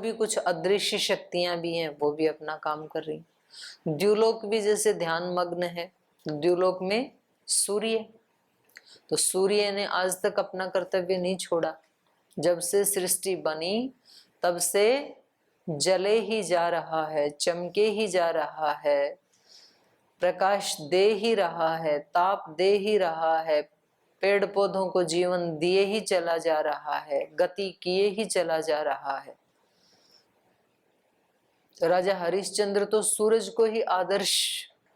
भी कुछ अदृश्य शक्तियां भी हैं, वो भी अपना काम कर रही। द्युलोक भी जैसे ध्यान मग्न है, द्युलोक में सूर्य, तो सूर्य ने आज तक अपना कर्तव्य नहीं छोड़ा। जब से सृष्टि बनी तब से जले ही जा रहा है, चमके ही जा रहा है, प्रकाश दे ही रहा है, ताप दे ही रहा है, पेड़ पौधों को जीवन दिए ही चला जा रहा है, गति किए ही चला जा रहा है। तो राजा हरिश्चंद्र तो सूरज को ही आदर्श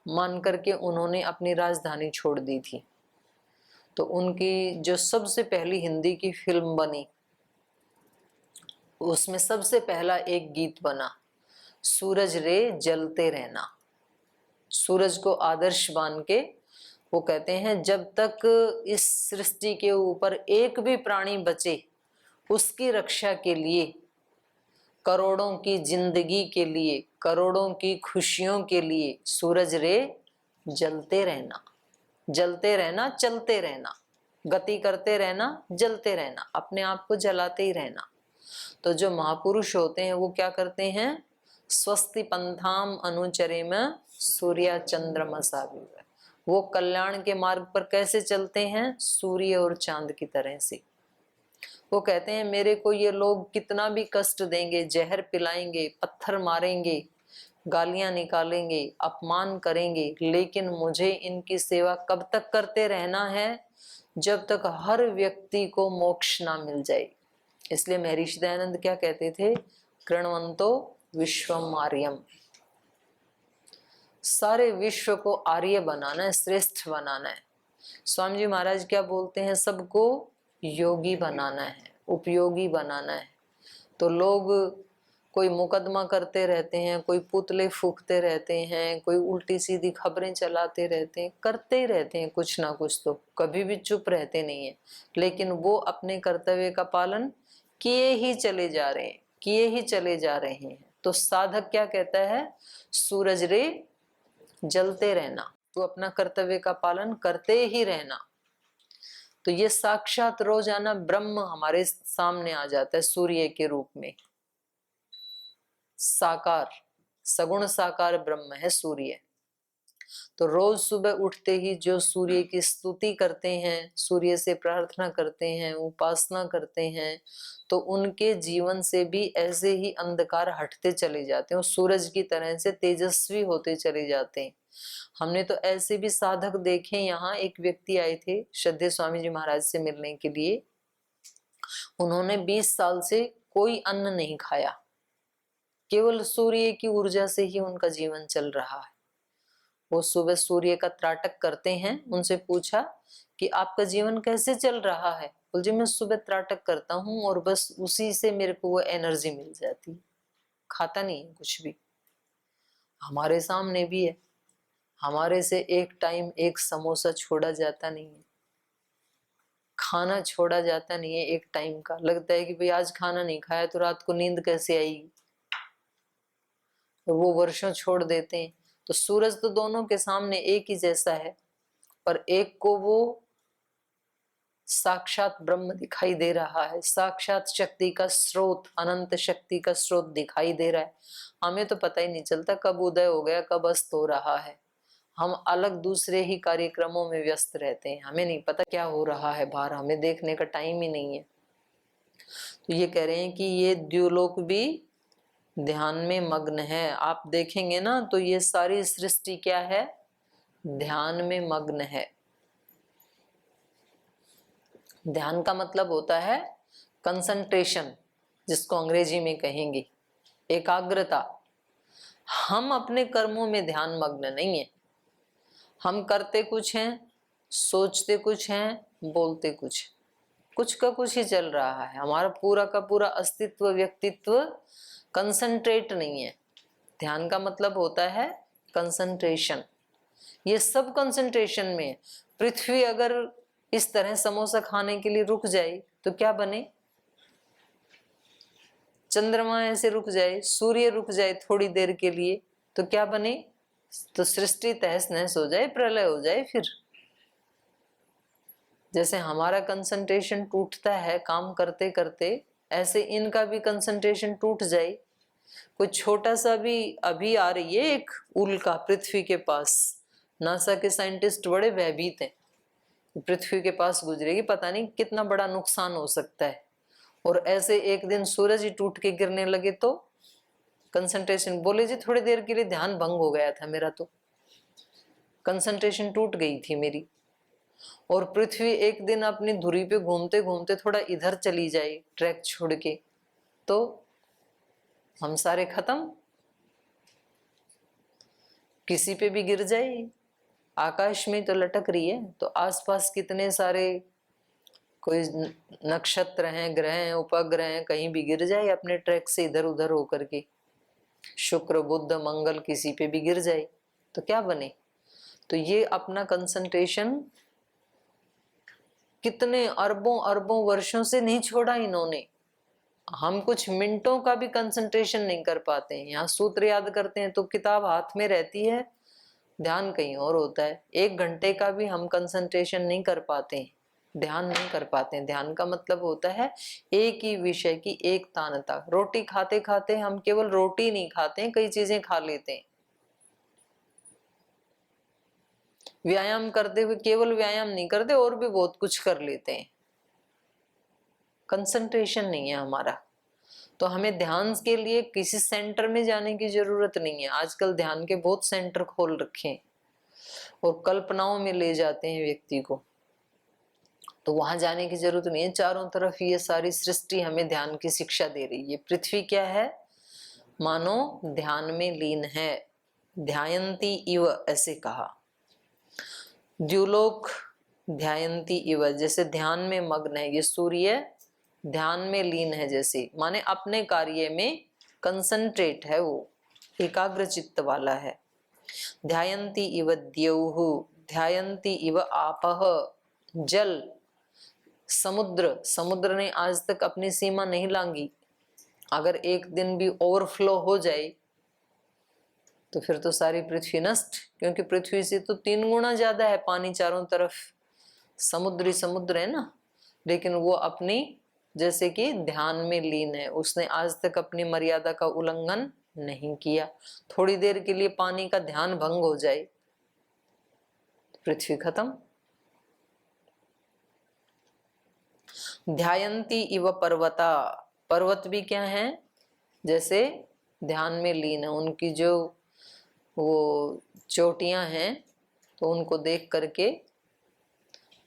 मान करके उन्होंने अपनी राजधानी छोड़ दी थी। तो उनकी जो सबसे पहली हिंदी की फिल्म बनी, उसमें सबसे पहला एक गीत बना, सूरज रे जलते रहना। सूरज को आदर्श मान के वो कहते हैं जब तक इस सृष्टि के ऊपर एक भी प्राणी बचे, उसकी रक्षा के लिए, करोड़ों की जिंदगी के लिए, करोड़ों की खुशियों के लिए सूरज रे जलते रहना, जलते रहना, चलते रहना, गति करते रहना, जलते रहना, अपने आप को जलाते ही रहना। तो जो महापुरुष होते हैं वो क्या करते हैं, स्वस्ति पंथाम अनुचरेम सूर्य चंद्रमसा विव, वो कल्याण के मार्ग पर कैसे चलते हैं, सूर्य और चांद की तरह से। वो कहते हैं मेरे को ये लोग कितना भी कष्ट देंगे, जहर पिलाएंगे, पत्थर मारेंगे, गालियां निकालेंगे, अपमान करेंगे, लेकिन मुझे इनकी सेवा कब तक करते रहना है, जब तक हर व्यक्ति को मोक्ष ना मिल जाए। इसलिए महर्षि दयानंद क्या कहते थे, कृण्वन्तो विश्वम आर्यम, सारे विश्व को आर्य बनाना है, श्रेष्ठ बनाना है। स्वामी जी महाराज क्या बोलते हैं, सबको योगी बनाना है, उपयोगी बनाना है। तो लोग कोई मुकदमा करते रहते हैं, कोई पुतले फूंकते रहते हैं, कोई उल्टी सीधी खबरें चलाते रहते हैं, करते ही रहते हैं कुछ ना कुछ, तो कभी भी चुप रहते नहीं है, लेकिन वो अपने कर्तव्य का पालन किए ही चले जा रहे हैं, किए ही चले जा रहे हैं। तो साधक क्या कहता है, सूरज रे जलते रहना, तो अपना कर्तव्य का पालन करते ही रहना। तो ये साक्षात रोजाना ब्रह्म हमारे सामने आ जाता है सूर्य के रूप में, साकार सगुण साकार ब्रह्म है सूर्य। तो रोज सुबह उठते ही जो सूर्य की स्तुति करते हैं, सूर्य से प्रार्थना करते हैं, उपासना करते हैं, तो उनके जीवन से भी ऐसे ही अंधकार हटते चले जाते हैं, और सूरज की तरह से तेजस्वी होते चले जाते हैं। हमने तो ऐसे भी साधक देखे। यहाँ एक व्यक्ति आए थे श्रद्धेय स्वामी जी महाराज से मिलने के लिए, उन्होंने 20 साल से कोई अन्न नहीं खाया, केवल सूर्य की ऊर्जा से ही उनका जीवन चल रहा है। वो सुबह सूर्य का त्राटक करते हैं। उनसे पूछा कि आपका जीवन कैसे चल रहा है, बोल जी मैं सुबह त्राटक करता हूँ और बस उसी से मेरे को वो एनर्जी मिल जाती, खाता नहीं है कुछ भी। हमारे सामने भी है, हमारे से एक टाइम एक समोसा छोड़ा जाता नहीं है, खाना छोड़ा जाता नहीं है एक टाइम का। लगता है कि भाई आज खाना नहीं खाया तो रात को नींद कैसे आएगी, तो वो वर्षों छोड़ देते हैं। तो सूरज तो दोनों के सामने एक ही जैसा है, पर एक को वो साक्षात ब्रह्म दिखाई दे रहा है, साक्षात शक्ति का स्रोत, अनंत शक्ति का स्रोत दिखाई दे रहा है। हमें तो पता ही नहीं चलता कब उदय हो गया, कब अस्त हो रहा है। हम अलग दूसरे ही कार्यक्रमों में व्यस्त रहते हैं, हमें नहीं पता क्या हो रहा है बाहर, हमें देखने का टाइम ही नहीं है। तो ये कह रहे हैं कि ये द्युलोक भी ध्यान में मग्न है। आप देखेंगे ना तो ये सारी सृष्टि क्या है, ध्यान में मग्न है। ध्यान का मतलब होता है कंसंट्रेशन, जिसको अंग्रेजी में कहेंगे एकाग्रता। हम अपने कर्मों में ध्यान मग्न नहीं है, हम करते कुछ हैं, सोचते कुछ हैं, बोलते कुछ का कुछ ही चल रहा है। हमारा पूरा का पूरा अस्तित्व, व्यक्तित्व कंसंट्रेट नहीं है। ध्यान का मतलब होता है कंसंट्रेशन। ये सब कंसंट्रेशन में है। पृथ्वी अगर इस तरह समोसा खाने के लिए रुक जाए तो क्या बने, चंद्रमा ऐसे रुक जाए, सूर्य रुक जाए थोड़ी देर के लिए तो क्या बने, तो सृष्टि तहस नहस हो जाए, प्रलय हो जाए। फिर जैसे हमारा कंसंट्रेशन टूटता है काम करते करते, ऐसे इनका भी कंसंट्रेशन टूट जाए। कोई छोटा सा भी, अभी आ रही है एक उल्का पृथ्वी के पास, नासा के साइंटिस्ट बड़े भयभीत हैं, पृथ्वी के पास गुजरेगी, पता नहीं कितना बड़ा नुकसान हो सकता है। और ऐसे एक दिन सूरज ही टूट के गिरने लगे तो कंसंट्रेशन, बोले जी थोड़ी देर के लिए ध्यान भंग हो गया था मेरा, तो कंसंट्रेशन टूट गई थी मेरी। और पृथ्वी एक दिन अपनी धुरी पे घूमते घूमते थोड़ा इधर चली जाए ट्रैक छोड़ के, तो हम सारे खत्म। किसी पे भी गिर जाए, आकाश में तो लटक रही है, तो आसपास कितने सारे कोई नक्षत्र हैं, ग्रह हैं, उपग्रह हैं, कहीं भी गिर जाए अपने ट्रैक से इधर उधर होकर के, शुक्र बुध मंगल किसी पे भी गिर जाए तो क्या बने। तो ये अपना कंसंट्रेशन कितने अरबों अरबों वर्षों से नहीं छोड़ा इन्होंने। हम कुछ मिनटों का भी कंसंट्रेशन नहीं कर पाते हैं। यहाँ सूत्र याद करते हैं तो किताब हाथ में रहती है, ध्यान कहीं और होता है। 1 घंटे का भी हम कंसंट्रेशन नहीं कर पाते हैं, ध्यान नहीं कर पाते हैं। ध्यान का मतलब होता है एक ही विषय की एक तानता। रोटी खाते खाते हम केवल रोटी नहीं खाते हैं, कई चीजें खा लेते हैं। व्यायाम करते हुए केवल व्यायाम नहीं करते, और भी बहुत कुछ कर लेते हैं। कंसंट्रेशन नहीं है हमारा। तो हमें ध्यान के लिए किसी सेंटर में जाने की जरूरत नहीं है। आजकल ध्यान के बहुत सेंटर खोल रखे हैं और कल्पनाओं में ले जाते हैं व्यक्ति को, तो वहां जाने की जरूरत नहीं है। चारों तरफ ये सारी सृष्टि हमें ध्यान की शिक्षा दे रही है। पृथ्वी क्या है, मानो ध्यान में लीन है। ध्यायंती इव ऐसे कहा, द्युलोक ध्यायंती इव, जैसे ध्यान में मग्न है। ये सूर्य ध्यान में लीन है, जैसे माने अपने कार्य में कंसंट्रेट है, वो एकाग्र चित्त वाला है। ध्यायंती इव द्यौः, ध्यायंती इव आपः, जल समुद्र, समुद्र ने आज तक अपनी सीमा नहीं लांगी। अगर एक दिन भी ओवरफ्लो हो जाए तो फिर तो सारी पृथ्वी नष्ट, क्योंकि पृथ्वी से तो 3 गुना ज्यादा है पानी चारों तरफ, समुद्री समुद्र है ना। लेकिन वो अपनी जैसे कि ध्यान में लीन है, उसने आज तक अपनी मर्यादा का उल्लंघन नहीं किया। थोड़ी देर के लिए पानी का ध्यान भंग हो जाए, पृथ्वी खत्म। ध्यायंती इव पर्वता, पर्वत भी क्या है, जैसे ध्यान में लीन है। उनकी जो वो चोटियां हैं तो उनको देख करके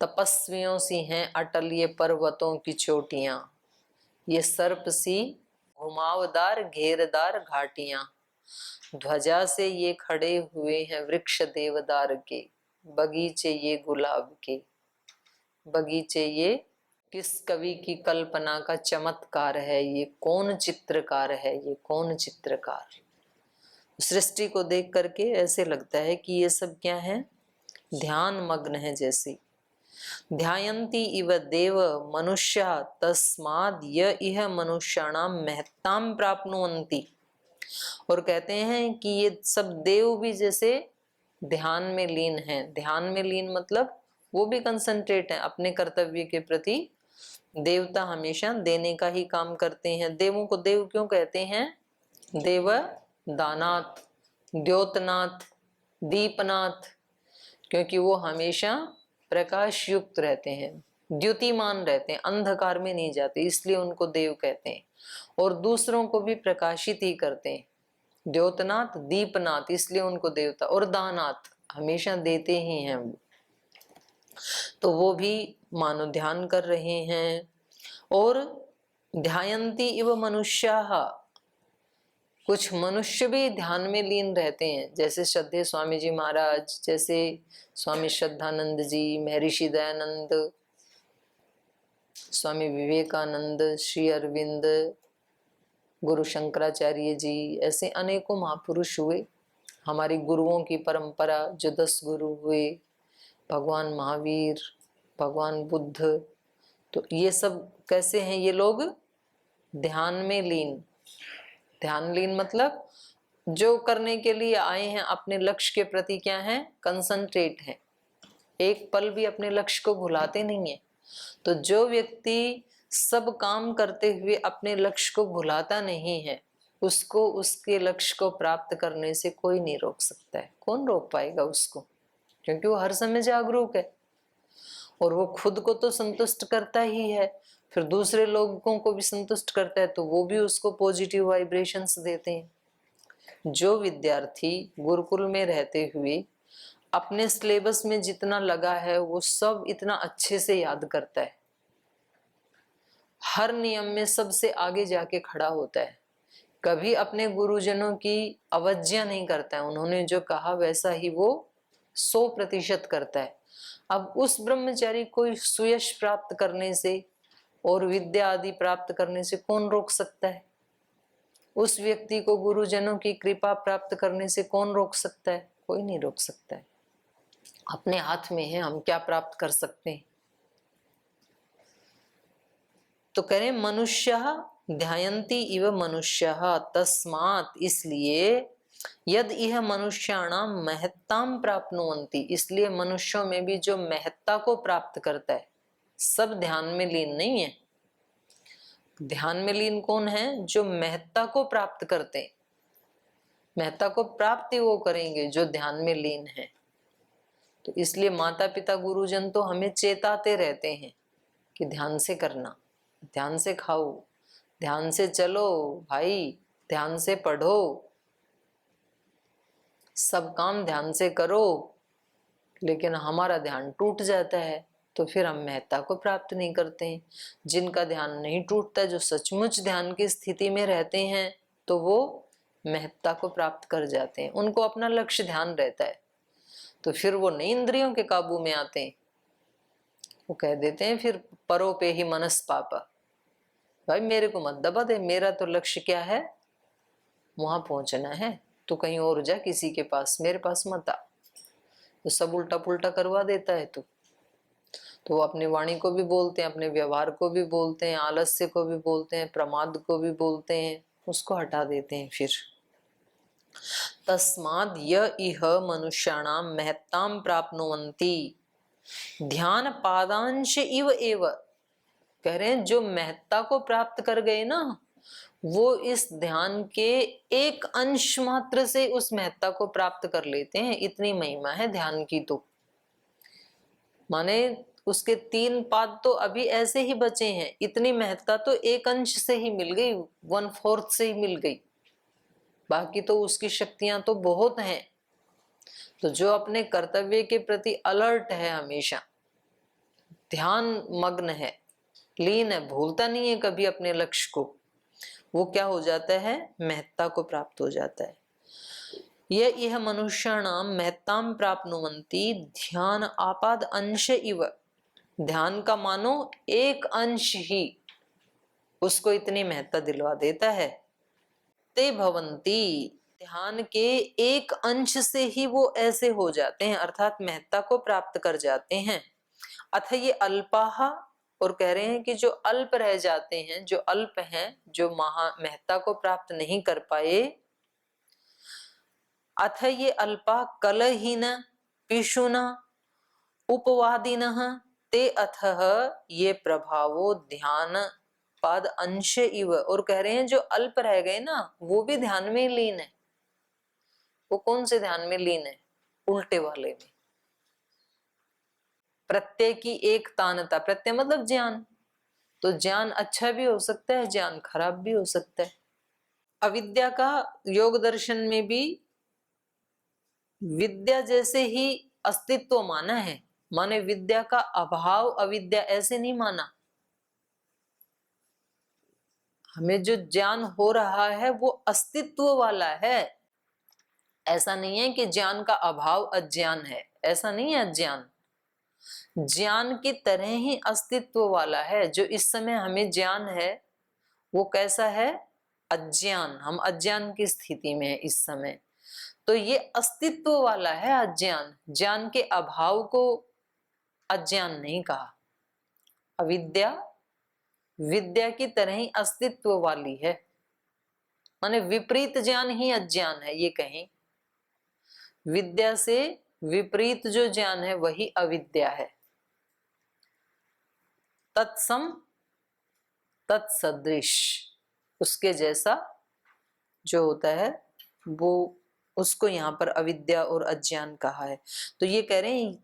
तपस्वियों सी हैं अटल ये पर्वतों की चोटियां, ये सर्प सी घुमावदार घेरदार घाटियां, ध्वजा से ये खड़े हुए हैं वृक्ष देवदार के, बगीचे ये गुलाब के। बगीचे ये किस कवि की कल्पना का चमत्कार है, ये कौन चित्रकार है, ये कौन चित्रकार। सृष्टि को देख करके ऐसे लगता है कि ये सब क्या है, ध्यान मग्न है जैसे। ध्यायन्ति इव देव मनुष्य तस्माद् य इह मनुष्याणाम महत्ताम प्राप्नुवन्ति। और कहते हैं कि ये सब देव भी जैसे ध्यान में लीन हैं। ध्यान में लीन मतलब वो भी कंसंट्रेट है अपने कर्तव्य के प्रति। देवता हमेशा देने का ही काम करते हैं। देवों को देव क्यों कहते हैं, देव दानाथ, द्योतनाथ, दीपनाथ, क्योंकि वो हमेशा प्रकाश युक्त रहते हैं, द्युतिमान रहते हैं, अंधकार में नहीं जाते, इसलिए उनको देव कहते हैं। और दूसरों को भी प्रकाशित ही करते हैं। द्योतनाथ, दीपनाथ, इसलिए उनको देवता। और दानाथ, हमेशा देते ही हैं वो, तो वो भी मानो ध्यान कर रहे हैं। और ध्यायन्ति इव मनुष्याः, कुछ मनुष्य भी ध्यान में लीन रहते हैं, जैसे श्रद्धेय स्वामी जी महाराज, जैसे स्वामी श्रद्धानंद जी, महर्षि दयानंद, स्वामी विवेकानंद, श्री अरविंद, गुरु शंकराचार्य जी, ऐसे अनेकों महापुरुष हुए। हमारी गुरुओं की परंपरा जो 10 गुरु हुए, भगवान महावीर, भगवान बुद्ध, तो ये सब कैसे हैं, ये लोग ध्यान में लीन। ध्यान लीन मतलब जो करने के लिए आए हैं अपने लक्ष्य के प्रति क्या है, कंसंट्रेट है, एक पल भी अपने लक्ष्य को भुलाते नहीं है। तो जो व्यक्ति सब काम करते हुए अपने लक्ष्य को भुलाता नहीं है, उसको उसके लक्ष्य को प्राप्त करने से कोई नहीं रोक सकता है। कौन रोक पाएगा उसको, क्योंकि वो हर समय जागरूक है और वो खुद को तो संतुष्ट करता ही है, फिर दूसरे लोगों को भी संतुष्ट करता है, तो वो भी उसको पॉजिटिव वाइब्रेशंस देते हैं। जो विद्यार्थी गुरुकुल में रहते हुए अपने सिलेबस में जितना लगा है वो सब इतना अच्छे से याद करता है, हर नियम में सबसे आगे जाके खड़ा होता है, कभी अपने गुरुजनों की अवज्ञा नहीं करता है, उन्होंने जो कहा वैसा ही वो 100% करता है। अब उस ब्रह्मचारी को सुयश प्राप्त करने से और विद्या आदि प्राप्त करने से कौन रोक सकता है? उस व्यक्ति को गुरुजनों की कृपा प्राप्त करने से कौन रोक सकता है? कोई नहीं रोक सकता है। अपने हाथ में है हम क्या प्राप्त कर सकते हैं। तो कह रहे मनुष्य ध्यायन्ति इव मनुष्य तस्मात्, इसलिए यद इह मनुष्याणाम महत्ताम प्राप्नुवन्ति, इसलिए मनुष्यों में भी जो महत्ता को प्राप्त करता है, सब ध्यान में लीन नहीं है। ध्यान में लीन कौन है? जो महत्ता को प्राप्त करते हैं। महत्ता को प्राप्ति वो करेंगे जो ध्यान में लीन है। तो इसलिए माता पिता गुरुजन तो हमें चेताते रहते हैं कि ध्यान से करना, ध्यान से खाओ, ध्यान से चलो भाई, ध्यान से पढ़ो, सब काम ध्यान से करो। लेकिन हमारा ध्यान टूट जाता है तो फिर हम महत्ता को प्राप्त नहीं करते हैं। जिनका ध्यान नहीं टूटता, जो सचमुच ध्यान की स्थिति में रहते हैं, तो वो महत्ता को प्राप्त कर जाते हैं। उनको अपना लक्ष्य ध्यान रहता है, तो फिर वो नहीं इंद्रियों के काबू में आते हैं। वो कह देते हैं फिर परो पे ही मनस पापा, भाई मेरे को मत दबा दे, मेरा तो लक्ष्य क्या है, वहां पहुंचना है, तो कहीं और जा किसी के पास, मेरे पास मत आ। तो सब उल्टा पुल्टा करवा देता है। तो वो अपनी वाणी को भी बोलते हैं, अपने व्यवहार को भी बोलते हैं, आलस्य को भी बोलते हैं, प्रमाद को भी बोलते हैं, उसको हटा देते हैं। फिर तस्माद् य इह मनुष्याणाम महत्ताम प्राप्नुवन्ति ध्यान पादांश इव एव, कह रहे हैं जो महत्ता को प्राप्त कर गए ना, वो इस ध्यान के एक अंश मात्र से उस महत्ता को प्राप्त कर लेते हैं। इतनी महिमा है ध्यान की। तो माने उसके 3 पाद तो अभी ऐसे ही बचे हैं, इतनी महत्ता तो एक अंश से ही मिल गई, 1/4 से ही मिल गई, बाकी तो उसकी शक्तियां तो बहुत हैं। तो जो अपने कर्तव्य के प्रति अलर्ट है, हमेशा ध्यान मग्न है, लीन है, भूलता नहीं है कभी अपने लक्ष्य को, वो क्या हो जाता है? महत्ता को प्राप्त हो जाता है। यह मनुष्याणाम महत्ताम प्राप्नुवन्ति ध्यान आपाद अंश इव, ध्यान का मानो एक अंश ही उसको इतनी महत्ता दिलवा देता है। ते भवंती, ध्यान के एक अंश से ही वो ऐसे हो जाते हैं, अर्थात महत्ता को प्राप्त कर जाते हैं। अथ ये अल्पाह, और कह रहे हैं कि जो अल्प रह जाते हैं, जो अल्प हैं, जो महत्ता को प्राप्त नहीं कर पाए, अथ ये अल्पा कलहीन पिशुना उपवादिनः ते अथः ये प्रभावो ध्यान पाद अंश इव, और कह रहे हैं जो अल्प रह गए ना, वो भी ध्यान में लीन है। वो कौन से ध्यान में लीन है? उल्टे वाले में। प्रत्यय की एक तानता, प्रत्यय मतलब ज्ञान, तो ज्ञान अच्छा भी हो सकता है, ज्ञान खराब भी हो सकता है। अविद्या का योग दर्शन में भी विद्या जैसे ही अस्तित्व माना है, माने विद्या का अभाव अविद्या ऐसे नहीं माना। हमें जो ज्ञान हो रहा है वो अस्तित्व वाला है, ऐसा नहीं है कि ज्ञान का अभाव अज्ञान है, ऐसा नहीं है। अज्ञान ज्ञान की तरह ही अस्तित्व वाला है। जो इस समय हमें ज्ञान है वो कैसा है? अज्ञान, हम अज्ञान की स्थिति में है इस समय, तो ये अस्तित्व वाला है अज्ञान। ज्ञान के अभाव को अज्ञान नहीं कहा। अविद्या विद्या की तरह ही अस्तित्व वाली है, माने विपरीत ज्ञान ही अज्ञान है, ये कहें। विद्या से विपरीत जो ज्ञान है वही अविद्या है। तत्सम तत्सदृश, उसके जैसा जो होता है वो, उसको यहाँ पर अविद्या और अज्ञान कहा है। तो ये कह रहे हैं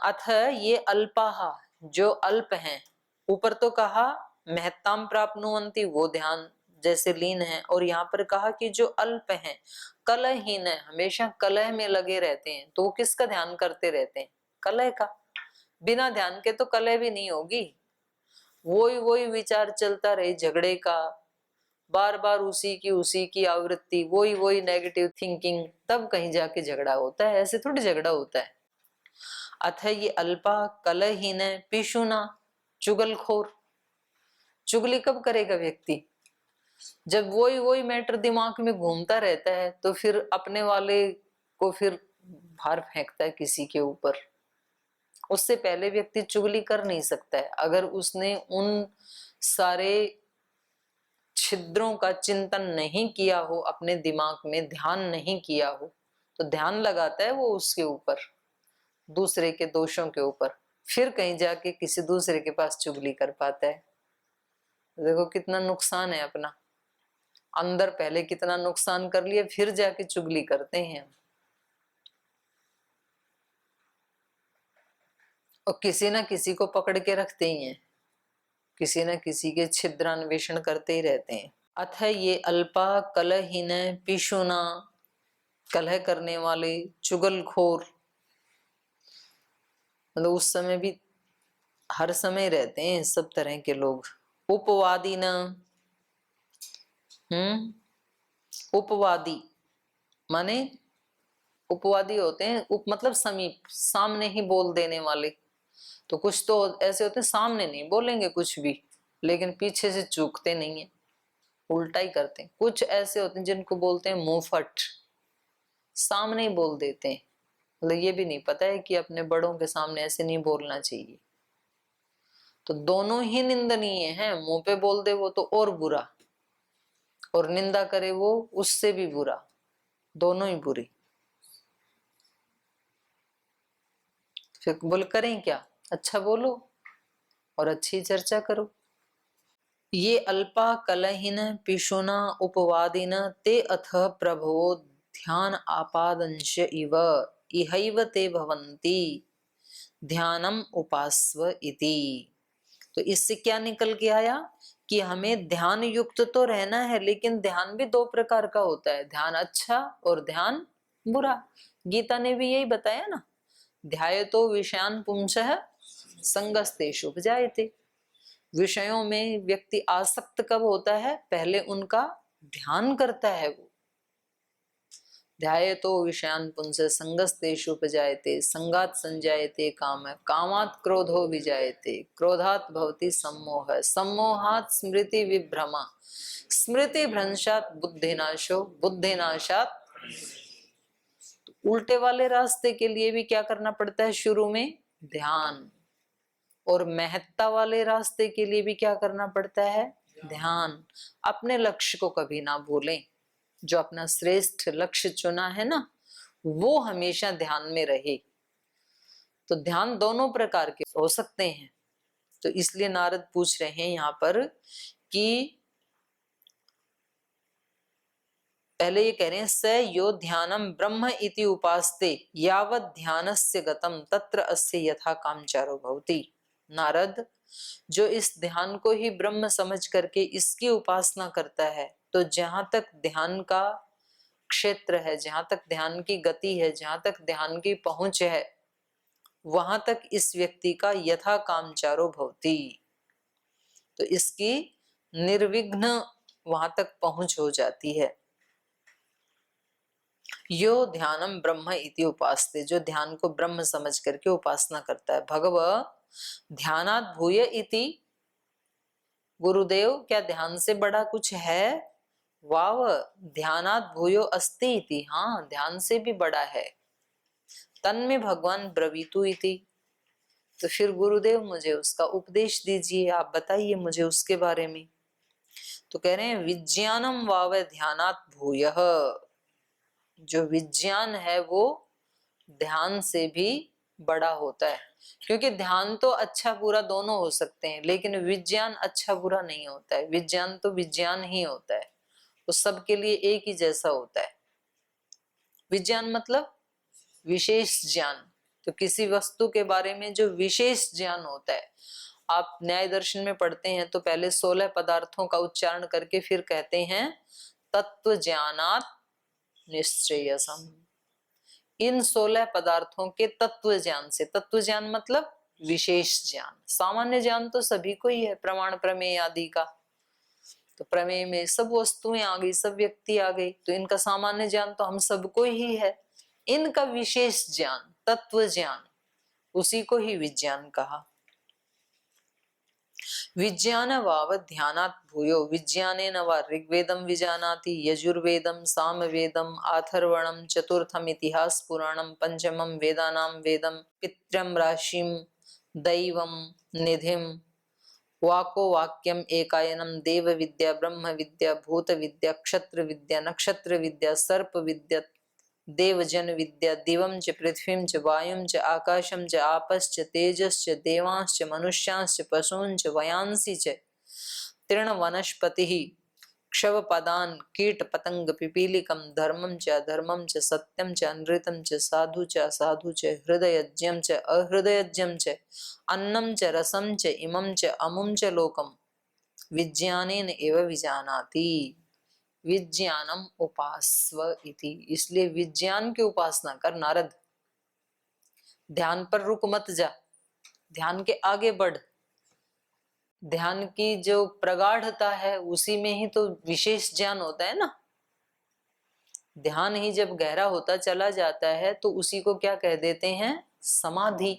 अथ ये अल्पाहा, जो अल्प हैं, ऊपर तो कहा महत्ताम प्राप्नुवन्ति, वो ध्यान जैसे लीन है, और यहाँ पर कहा कि जो अल्प हैं, कलहहीन है, हमेशा कलह में लगे रहते हैं, तो वो किसका ध्यान करते रहते हैं? कलह का। बिना ध्यान के तो कलह भी नहीं होगी, वही विचार चलता रहे झगड़े का, बार बार उसी की आवृत्ति, वही नेगेटिव थिंकिंग, तब कहीं जाके झगड़ा होता है, ऐसे थोड़ी झगड़ा होता है। अथ ये अल्पा कलहीन पिशुना, चुगलखोर। चुगली कब करेगा व्यक्ति? जब वही मैटर दिमाग में घूमता रहता है, तो फिर अपने वाले को फिर भार फेंकता है किसी के ऊपर। उससे पहले व्यक्ति चुगली कर नहीं सकता है। अगर उसने उन सारे छिद्रों का चिंतन नहीं किया हो, अपने दिमाग में ध्यान नहीं किया हो, तो ध्यान लगाता है वो उसके ऊपर, दूसरे के दोषों के ऊपर, फिर कहीं जाके किसी दूसरे के पास चुगली कर पाता है। देखो कितना नुकसान है अपना, अंदर पहले कितना नुकसान कर लिया, फिर जाके चुगली करते हैं। और किसी ना किसी को पकड़ के रखते ही हैं, किसी न किसी के छिद्रान्वेषण करते ही रहते हैं। अथ ये अल्पा कलहीन पिशुना, कलह करने वाले, चुगलखोर, मतलब उस समय भी हर समय रहते हैं सब तरह के लोग। उपवादी न, उपवादी माने उपवादी होते हैं, उप मतलब समीप, सामने ही बोल देने वाले। तो कुछ तो ऐसे होते हैं सामने नहीं बोलेंगे कुछ भी, लेकिन पीछे से चूकते नहीं है, उल्टा ही करते हैं। कुछ ऐसे होते हैं जिनको बोलते हैं मुंहफट, सामने ही बोल देते हैं, मतलब ये भी नहीं पता है कि अपने बड़ों के सामने ऐसे नहीं बोलना चाहिए। तो दोनों ही निंदनीय हैं, मुंह पे बोल दे वो तो और बुरा, और निंदा करे वो उससे भी बुरा, दोनों ही बुरी। फिर बोल करें क्या? अच्छा बोलो और अच्छी चर्चा करो। ये अल्पा कलहीन पिशुना उपवादिन ते अथ प्रभो ध्यान आपादंश इव इहैव ते भवन्ति ध्यानम उपास्व इति। तो इससे क्या निकल के आया कि हमें ध्यान युक्त तो रहना है, लेकिन ध्यान भी दो प्रकार का होता है, ध्यान अच्छा और ध्यान बुरा। गीता ने भी यही बताया ना, ध्यायतो विषयान पुंसः संगस्तेषु उपजायते। विषयों में व्यक्ति आसक्त कब होता है? पहले उनका ध्यान करता है वो। ध्यायतो विषयान पुंसः संगस्तेषु उपजायते, संगात संजायते काम, कामात् क्रोधो विजायते, क्रोधात् भवति सम्मोह, सम्मोहात् स्मृति विभ्रमा, स्मृति भ्रंशात् बुद्धिनाशो, बुद्धिनाशात्। उल्टे वाले रास्ते के लिए भी क्या करना पड़ता है? शुरू में ध्यान। और महत्ता वाले रास्ते के लिए भी क्या करना पड़ता है? ध्यान। अपने लक्ष्य को कभी ना भूलें, जो अपना श्रेष्ठ लक्ष्य चुना है ना, वो हमेशा ध्यान में रहे। तो ध्यान दोनों प्रकार के हो सकते हैं। तो इसलिए नारद पूछ रहे हैं यहाँ पर कि पहले ये कह रहे हैं स यो ध्यानम ब्रह्म इति उपास्ते यावत् ध्यानस्य गतम तत्र अस्य यथा कामचारो भवति। नारद, जो इस ध्यान को ही ब्रह्म समझ करके इसकी उपासना करता है, तो जहां तक ध्यान का क्षेत्र है, जहां तक ध्यान की गति है, जहां तक ध्यान की पहुंच है, वहां तक इस व्यक्ति का यथा कामचारो भवति। तो इसकी निर्विघ्न वहां तक पहुंच हो जाती है। यो ध्यानम ब्रह्म इति उपास्ते, जो ध्यान को ब्रह्म समझ करके उपासना करता है। भगव ध्यानात् भूय इति, गुरुदेव क्या ध्यान से बड़ा कुछ है? वाव ध्यानात् भूयो अस्ति इति, हाँ ध्यान से भी बड़ा है। तन्मे भगवान ब्रवीतु इति, तो फिर गुरुदेव मुझे उसका उपदेश दीजिए, आप बताइए मुझे उसके बारे में। तो कह रहे हैं विज्ञानम वाव ध्यानात् भूयः, जो विज्ञान है वो ध्यान से भी बड़ा होता है, क्योंकि ध्यान तो अच्छा बुरा दोनों हो सकते हैं, लेकिन विज्ञान अच्छा बुरा नहीं होता है। विज्ञान तो विज्ञान ही होता है, वो सबके लिए एक ही जैसा होता है। विज्ञान मतलब विशेष ज्ञान, तो किसी वस्तु के बारे में जो विशेष ज्ञान होता है। आप न्याय दर्शन में पढ़ते हैं तो पहले 16 पदार्थों का उच्चारण करके फिर कहते हैं तत्व ज्ञानात् निश्चयसम। इन 16 पदार्थों के तत्व ज्ञान से, तत्व ज्ञान मतलब विशेष ज्ञान। सामान्य ज्ञान तो सभी को ही है, प्रमाण प्रमेय आदि का। तो प्रमेय में सब वस्तुएं आ गई, सब व्यक्ति आ गई, तो इनका सामान्य ज्ञान तो हम सबको ही है। इनका विशेष ज्ञान, तत्व ज्ञान, उसी को ही विज्ञान कहा। विज्ञान वाव ध्यानात् भूयो विज्ञानेन वा ऋग्वेदं विजानाति यजुर्वेदं सामवेदं अथर्वणं चतुर्थम इतिहास पुराणं पंचमं वेदानां वेदं पितरं राशिं दैवं निधिं वाको वाक्यम एकायनम देव विद्या ब्रह्म विद्या भूत विद्या क्षत्र विद्या नक्षत्र विद्या सर्प विद्या देवजन विद्या दिवं च पृथ्वीं च वायुं च आकाशं च आपश्च तेजश्च देवांश्च मनुष्यांश्च पशूंश्च वयांसि च तृण वनस्पतिः क्षवपदान् कीट पतंग पिपीलिकं धर्मं च अधर्मं च सत्यं च अनृतं च साधु च असाधु च हृदयज्ञं च अहृदयज्ञं च अन्नं च रसं च इमं च अमुं च लोकं विज्ञानेन एव विजानाति विज्ञानम उपास्व इति। इसलिए विज्ञान की उपासना कर नारद। ध्यान पर रुक मत जा, ध्यान के आगे बढ़। ध्यान की जो प्रगाढ़ता है उसी में ही तो विशेष ज्ञान होता है ना। ध्यान ही जब गहरा होता चला जाता है तो उसी को क्या कह देते हैं? समाधि।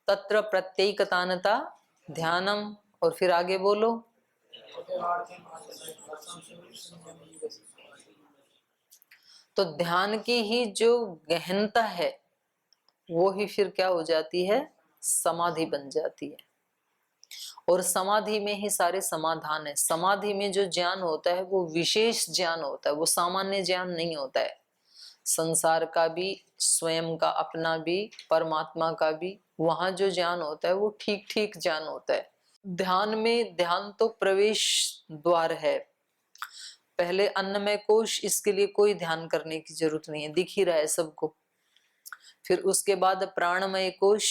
तत्र प्रत्येकतानता ध्यानम, और फिर आगे बोलो। तो ध्यान की ही जो गहनता है वो ही फिर क्या हो जाती है? समाधि बन जाती है। और समाधि में ही सारे समाधान है। समाधि में जो ज्ञान होता है वो विशेष ज्ञान होता है, वो सामान्य ज्ञान नहीं होता है। संसार का भी, स्वयं का अपना भी, परमात्मा का भी, वहां जो ज्ञान होता है वो ठीक ठीक ज्ञान होता है। ध्यान में, ध्यान तो प्रवेश द्वार है। पहले अन्नमय कोश, इसके लिए कोई ध्यान करने की जरूरत नहीं है, दिख ही रहा है सबको। फिर उसके बाद प्राणमय कोश,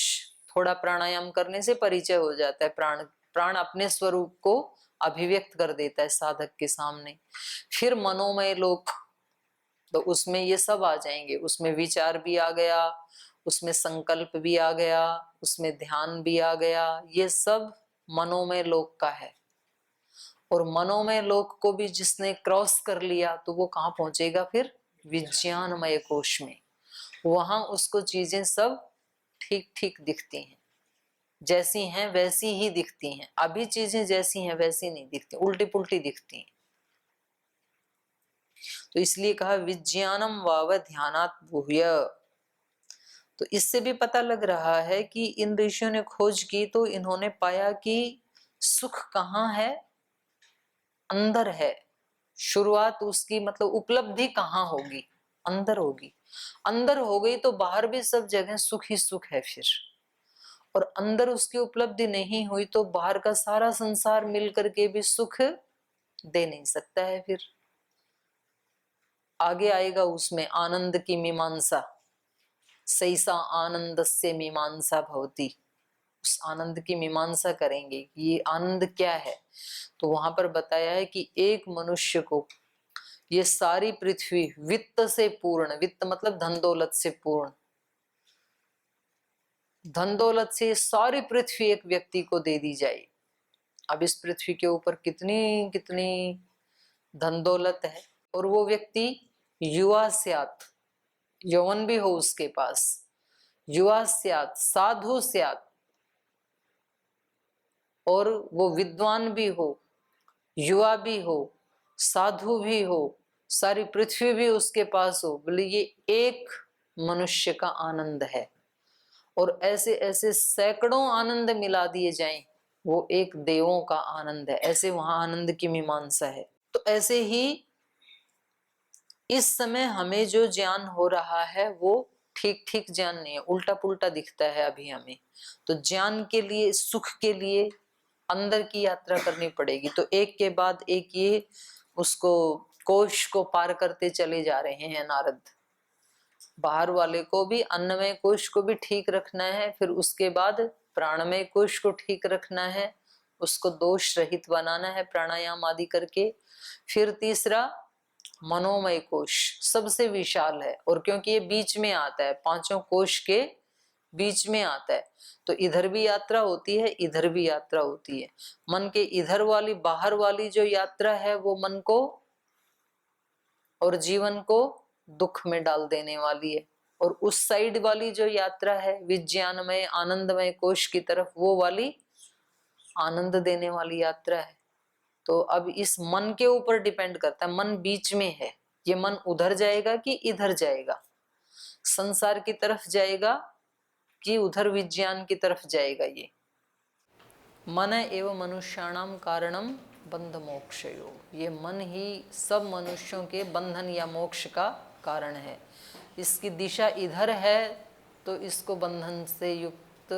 थोड़ा प्राणायाम करने से परिचय हो जाता है। प्राण अपने स्वरूप को अभिव्यक्त कर देता है साधक के सामने। फिर मनोमय लोक, तो उसमें ये सब आ जाएंगे। उसमें विचार भी आ गया, उसमें संकल्प भी आ गया, उसमें ध्यान भी आ गया। ये सब मनोमय लोक का है। और मनोमय लोक को भी जिसने क्रॉस कर लिया तो वो कहाँ पहुंचेगा? फिर विज्ञानमय कोश में। वहां उसको चीजें सब ठीक ठीक दिखती हैं, जैसी हैं वैसी ही दिखती हैं। अभी चीजें जैसी हैं वैसी नहीं दिखती, उल्टी पुल्टी दिखती हैं। तो इसलिए कहा विज्ञानम वाव ध्यानात् भूय। तो इससे भी पता लग रहा है कि इन ऋषियों ने खोज की तो इन्होंने पाया कि सुख कहाँ है? अंदर है। शुरुआत उसकी, मतलब उपलब्धि कहाँ होगी? अंदर होगी। अंदर हो गई तो बाहर भी सब जगह सुख ही सुख है फिर। और अंदर उसकी उपलब्धि नहीं हुई तो बाहर का सारा संसार मिलकर के भी सुख दे नहीं सकता है। फिर आगे आएगा उसमें आनंद की मीमांसा, सैसा आनंदस्य मीमांसा भवति। उस आनंद की मीमांसा करेंगे कि ये आनंद क्या है। तो वहां पर बताया है कि एक मनुष्य को ये सारी पृथ्वी वित्त से पूर्ण, वित्त मतलब धन दौलत से पूर्ण, धन दौलत से सारी पृथ्वी एक व्यक्ति को दे दी जाए। अब इस पृथ्वी के ऊपर कितनी कितनी धन दौलत है, और वो व्यक्ति युवा स्यात्, यौवन भी हो उसके पास, युवा स्यात्, साधु स्यात्, और वो विद्वान भी हो, युवा भी हो, साधु भी हो, सारी पृथ्वी भी उसके पास हो। बोले ये एक मनुष्य का आनंद है। और ऐसे ऐसे सैकड़ों आनंद मिला दिए जाएं, वो एक देवों का आनंद है। ऐसे वहां आनंद की मीमांसा है। तो ऐसे ही इस समय हमें जो ज्ञान हो रहा है वो ठीक ठीक ज्ञान नहीं है, उल्टा पुल्टा दिखता है अभी हमें। तो ज्ञान के लिए, सुख के लिए अंदर की यात्रा करनी पड़ेगी। तो एक के बाद एक ये उसको कोश को पार करते चले जा रहे हैं नारद। बाहर वाले को भी, अन्नमय कोश को भी ठीक रखना है, फिर उसके बाद प्राणमय कोश को ठीक रखना है, उसको दोष रहित बनाना है प्राणायाम आदि करके। फिर तीसरा मनोमय कोश सबसे विशाल है, और क्योंकि ये बीच में आता है, पांचों कोश के बीच में आता है, तो इधर भी यात्रा होती है, इधर भी यात्रा होती है। मन के इधर वाली, बाहर वाली जो यात्रा है वो मन को और जीवन को दुख में डाल देने वाली है, और उस साइड वाली जो यात्रा है विज्ञानमय आनंदमय कोश की तरफ, वो वाली आनंद देने वाली यात्रा है। तो अब इस मन के ऊपर डिपेंड करता है, मन बीच में है, ये मन उधर जाएगा कि इधर जाएगा, संसार की तरफ जाएगा कि उधर विज्ञान की तरफ जाएगा। ये मन एवं मनुष्याणाम कारणम बंध मोक्षयो, ये मन ही सब मनुष्यों के बंधन या मोक्ष का कारण है। इसकी दिशा इधर है तो इसको बंधन से युक्त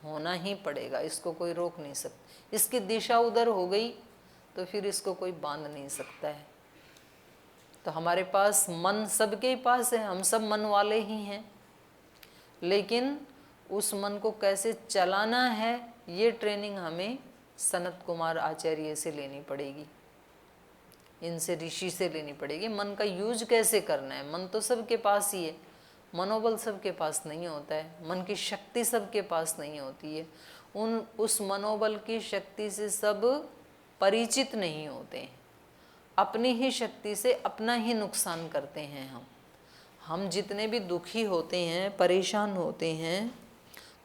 होना ही पड़ेगा, इसको कोई रोक नहीं सकता। इसकी दिशा उधर हो गई तो फिर इसको कोई बांध नहीं सकता है। तो हमारे पास मन सबके पास है, हम सब मन वाले ही हैं, लेकिन उस मन को कैसे चलाना है ये ट्रेनिंग हमें सनत कुमार आचार्य से लेनी पड़ेगी, इनसे, ऋषि से लेनी पड़ेगी। मन का यूज कैसे करना है, मन तो सबके पास ही है, मनोबल सबके पास नहीं होता है, मन की शक्ति सबके पास नहीं होती है, उस मनोबल की शक्ति से सब परिचित नहीं होते हैं, अपनी ही शक्ति से अपना ही नुकसान करते हैं। हम जितने भी दुखी होते हैं, परेशान होते हैं,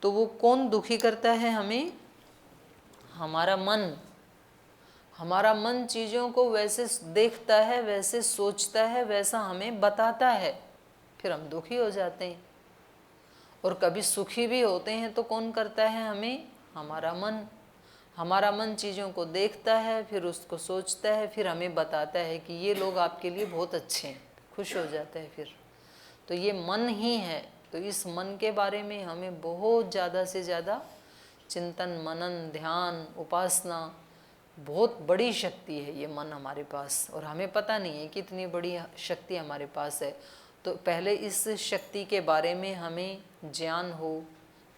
तो वो कौन दुखी करता है हमें? हमारा मन। हमारा मन चीज़ों को वैसे देखता है, वैसे सोचता है, वैसा हमें बताता है, फिर हम दुखी हो जाते हैं। और कभी सुखी भी होते हैं तो कौन करता है हमें? हमारा मन। हमारा मन चीज़ों को देखता है, फिर उसको सोचता है, फिर हमें बताता है कि ये लोग आपके लिए बहुत अच्छे हैं, खुश हो जाता है फिर। तो ये मन ही है। तो इस मन के बारे में हमें बहुत ज़्यादा से ज़्यादा चिंतन, मनन, ध्यान, उपासना, बहुत बड़ी शक्ति है ये मन हमारे पास, और हमें पता नहीं है कि इतनी बड़ी शक्ति हमारे पास है। तो पहले इस शक्ति के बारे में हमें ज्ञान हो,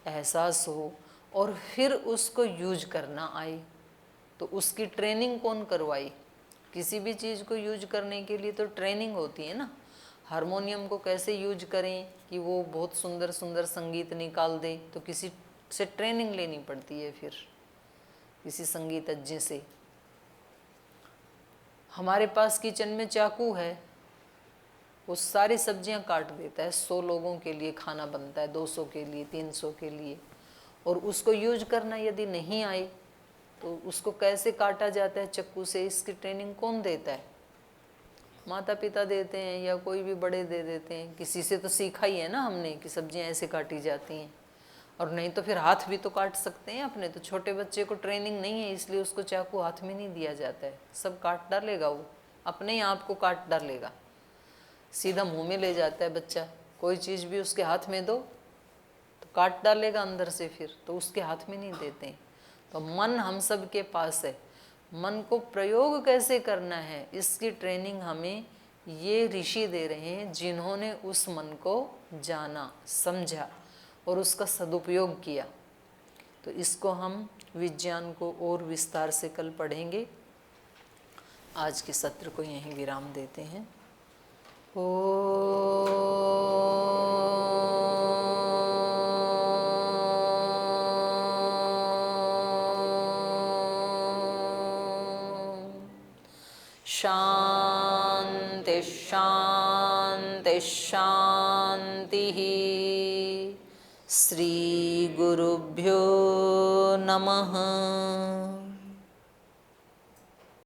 एहसास हो, और फिर उसको यूज करना आए। तो उसकी ट्रेनिंग कौन करवाई? किसी भी चीज़ को यूज करने के लिए तो ट्रेनिंग होती है ना। हारमोनियम को कैसे यूज करें कि वो बहुत सुंदर सुंदर संगीत निकाल दे, तो किसी से ट्रेनिंग लेनी पड़ती है, फिर किसी संगीतज्ञ से। हमारे पास किचन में चाकू है, वो सारी सब्जियां काट देता है, 100 लोगों के लिए खाना बनता है, 200 के लिए, 300 के लिए, और उसको यूज करना यदि नहीं आए तो उसको कैसे काटा जाता है चाकू से, इसकी ट्रेनिंग कौन देता है? माता पिता देते हैं या कोई भी बड़े दे देते हैं। किसी से तो सीखा ही है ना हमने कि सब्जियां ऐसे काटी जाती हैं, और नहीं तो फिर हाथ भी तो काट सकते हैं अपने। तो छोटे बच्चे को ट्रेनिंग नहीं है, इसलिए उसको चाकू हाथ में नहीं दिया जाता है, सब काट डालेगा, वो अपने ही आप को काट डालेगा, सीधा मुंह में ले जाता है बच्चा। कोई चीज़ भी उसके हाथ में दो तो काट डालेगा अंदर से, फिर तो उसके हाथ में नहीं देते। तो मन हम सब के पास है, मन को प्रयोग कैसे करना है इसकी ट्रेनिंग हमें ये ऋषि दे रहे हैं, जिन्होंने उस मन को जाना, समझा और उसका सदुपयोग किया। तो इसको हम विज्ञान को और विस्तार से कल पढ़ेंगे। आज के सत्र को यहीं विराम देते हैं। शांति शांति शांति। श्री गुरुभ्यो नमः।